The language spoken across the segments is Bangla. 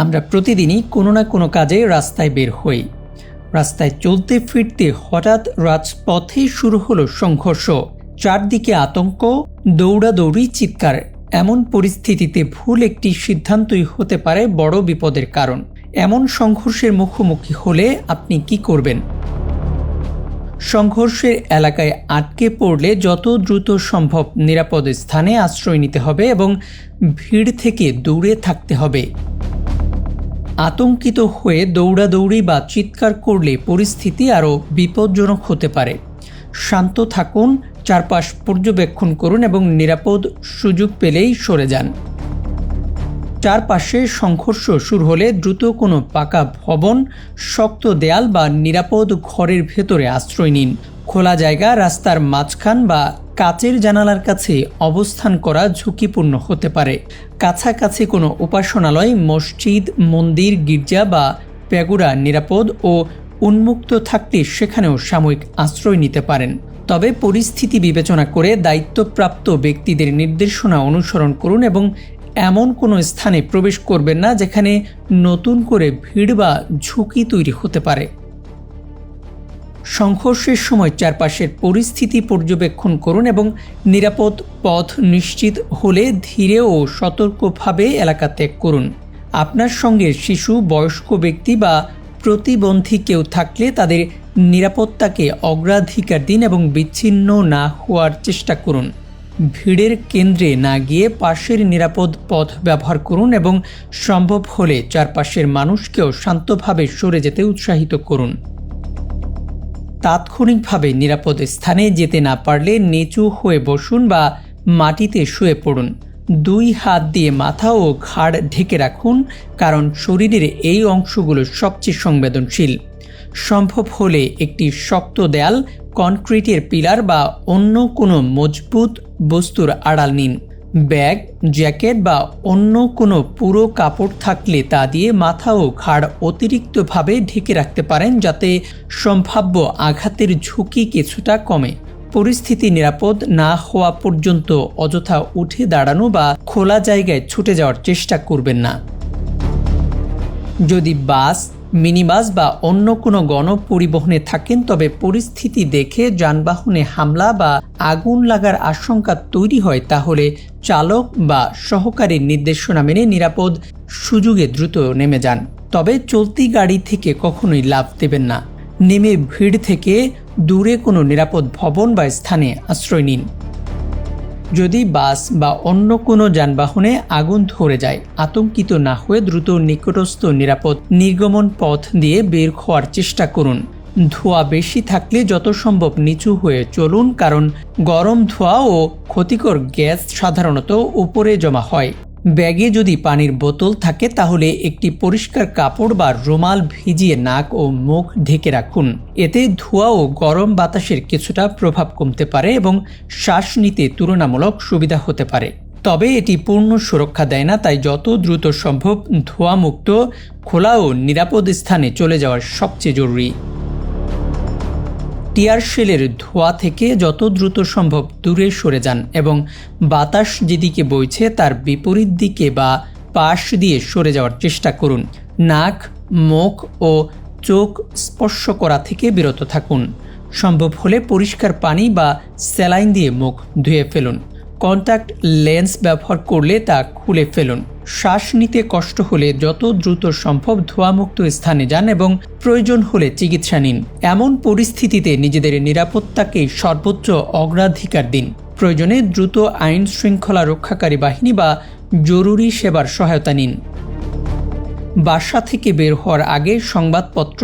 আমরা প্রতিদিনই কোনো না কোনো কাজে রাস্তায় বের হই। রাস্তায় চলতে ফিরতে হঠাৎ রাজপথে শুরু হলো সংঘর্ষ। চারদিকে আতঙ্ক, দৌড়াদৌড়ি, চিৎকার। এমন পরিস্থিতিতে ভুল একটি সিদ্ধান্তই হতে পারে বড় বিপদের কারণ। এমন সংঘর্ষের মুখোমুখি হলে আপনি কি করবেন? সংঘর্ষের এলাকায় আটকে পড়লে যত দ্রুত সম্ভব নিরাপদ স্থানে আশ্রয় নিতে হবে এবং ভিড় থেকে দূরে থাকতে হবে। আতঙ্কিত হয়ে দৌড়াদৌড়ি বা চিৎকার করলে পরিস্থিতি আরও বিপজ্জনক হতে পারে। শান্ত থাকুন, চারপাশ পর্যবেক্ষণ করুন এবং নিরাপদ সুযোগ পেলেই সরে যান। চারপাশে সংঘর্ষ শুরু হলে দ্রুত কোনো পাকা ভবন, শক্ত দেয়াল বা নিরাপদ ঘরের ভেতরে আশ্রয় নিন। খোলা জায়গা, রাস্তার মাঝখান বা কাচের জানালার কাছে অবস্থান করা ঝুঁকিপূর্ণ হতে পারে। কাছাকাছি কোনো উপাসনালয়, মসজিদ, মন্দির, গির্জা বা প্যাগোডা নিরাপদ ও উন্মুক্ত থাকলে সেখানেও সাময়িক আশ্রয় নিতে পারেন। তবে পরিস্থিতি বিবেচনা করে দায়িত্বপ্রাপ্ত ব্যক্তিদের নির্দেশনা অনুসরণ করুন এবং এমন কোনো স্থানে প্রবেশ করবেন না যেখানে নতুন করে ভিড় বা ঝুঁকি তৈরি হতে পারে। সংঘর্ষের সময় চারপাশের পরিস্থিতি পর্যবেক্ষণ করুন এবং নিরাপদ পথ নিশ্চিত হলে ধীরে ও সতর্কভাবে এলাকা ত্যাগ করুন। আপনার সঙ্গে শিশু, বয়স্ক ব্যক্তি বা প্রতিবন্ধী কেউ থাকলে তাদের নিরাপত্তাকে অগ্রাধিকার দিন এবং বিচ্ছিন্ন না হওয়ার চেষ্টা করুন। ভিড়ের কেন্দ্রে না গিয়ে পাশের নিরাপদ পথ ব্যবহার করুন এবং সম্ভব হলে চারপাশের মানুষকেও শান্তভাবে সরে যেতে উৎসাহিত করুন। তাৎক্ষণিকভাবে নিরাপদ স্থানে যেতে না পারলে নিচু হয়ে বসুন বা মাটিতে শুয়ে পড়ুন। 2 হাত দিয়ে মাথা ও ঘাড় ঢেকে রাখুন, কারণ শরীরের এই অংশগুলো সবচেয়ে সংবেদনশীল। সম্ভব হলে একটি শক্ত দেয়াল, কনক্রিটের পিলার বা অন্য কোনো মজবুত বস্তুর আড়াল নিন। ব্যাগ, জ্যাকেট বা অন্য কোনো পুরো কাপড় থাকলে তা দিয়ে মাথা ও ঘাড় অতিরিক্তভাবে ঢেকে রাখতে পারেন, যাতে সম্ভাব্য আঘাতের ঝুঁকি কিছুটা কমে। পরিস্থিতি নিরাপদ না হওয়া পর্যন্ত অযথা উঠে দাঁড়ানো বা খোলা জায়গায় ছুটে যাওয়ার চেষ্টা করবেন না। যদি বাস, মিনিবাস বা অন্য কোনো গণপরিবহনে থাকেন তবে পরিস্থিতি দেখে যানবাহনে হামলা বা আগুন লাগার আশঙ্কা তৈরি হয় তাহলে চালক বা সহকারীর নির্দেশনা মেনে নিরাপদ সুযোগে দ্রুত নেমে যান। তবে চলতি গাড়ি থেকে কখনোই লাফ দেবেন না। নেমে ভিড় থেকে দূরে কোনো নিরাপদ ভবন বা স্থানে আশ্রয় নিন। যদি বাস বা অন্য কোনো যানবাহনে আগুন ধরে যায়, আতঙ্কিত না হয়ে দ্রুত নিকটস্থ নিরাপদ নির্গমন পথ দিয়ে বের হওয়ার চেষ্টা করুন। ধোঁয়া বেশি থাকলে যত সম্ভব নিচু হয়ে চলুন, কারণ গরম ধোঁয়া ও ক্ষতিকর গ্যাস সাধারণত উপরে জমা হয়। ব্যাগে যদি পানির বোতল থাকে তাহলে একটি পরিষ্কার কাপড় বা রুমাল ভিজিয়ে নাক ও মুখ ঢেকে রাখুন। এতে ধোঁয়া ও গরম বাতাসের কিছুটা প্রভাব কমতে পারে এবং শ্বাস নিতে তুলনামূলক সুবিধা হতে পারে। তবে এটি পূর্ণ সুরক্ষা দেয় না, তাই যত দ্রুত সম্ভব ধোঁয়ামুক্ত, খোলা ও নিরাপদ স্থানে চলে যাওয়া সবচেয়ে জরুরি। টিয়ার শেলের ধোঁয়া থেকে যত দ্রুত সম্ভব দূরে সরে যান এবং বাতাস যেদিকে বইছে তার বিপরীত দিকে বা পাশ দিয়ে সরে যাওয়ার চেষ্টা করুন। নাক, মুখ ও চোখ স্পর্শ করা থেকে বিরত থাকুন। সম্ভব হলে পরিষ্কার পানি বা স্যালাইন দিয়ে মুখ ধুয়ে ফেলুন। কন্ট্যাক্ট লেন্স ব্যবহার করলে তা খুলে ফেলুন। শ্বাস নিতে কষ্ট হলে যত দ্রুত সম্ভব ধোঁয়ামুক্ত স্থানে যান এবং প্রয়োজন হলে চিকিৎসা নিন। এমন পরিস্থিতিতে নিজেদের নিরাপত্তাকে সর্বোচ্চ অগ্রাধিকার দিন। প্রয়োজনে দ্রুত আইন শৃঙ্খলা রক্ষাকারী বাহিনী বা জরুরি সেবার সহায়তা নিন। বাসা থেকে বের হওয়ার আগে সংবাদপত্র,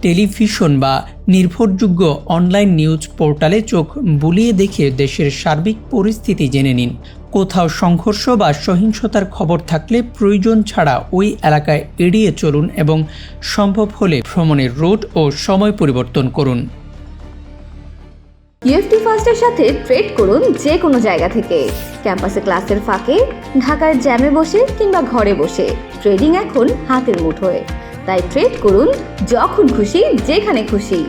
টেলিভিশন বা নির্ভরযোগ্য অনলাইন নিউজ পোর্টালে চোখ বুলিয়ে দেখে দেশের সার্বিক পরিস্থিতি জেনে নিন। কোথাও সংঘর্ষ বা সহিংসতার খবর থাকলে প্রয়োজন ছাড়া ওই এলাকায় এড়িয়ে চলুন এবং সম্ভব হলে ভ্রমণের রুট ও সময় পরিবর্তন করুন। ইউএফটি ফার্স্টের সাথে ট্রেড করুন যে কোনো জায়গা থেকে। ক্যাম্পাসে ক্লাসের ফাঁকে, ঢাকার জ্যামে বসে কিংবা ঘরে বসে, ট্রেডিং এখন হাতের মুঠোয়। তাই ট্রেড করুন যখন খুশি, যেখানে খুশি।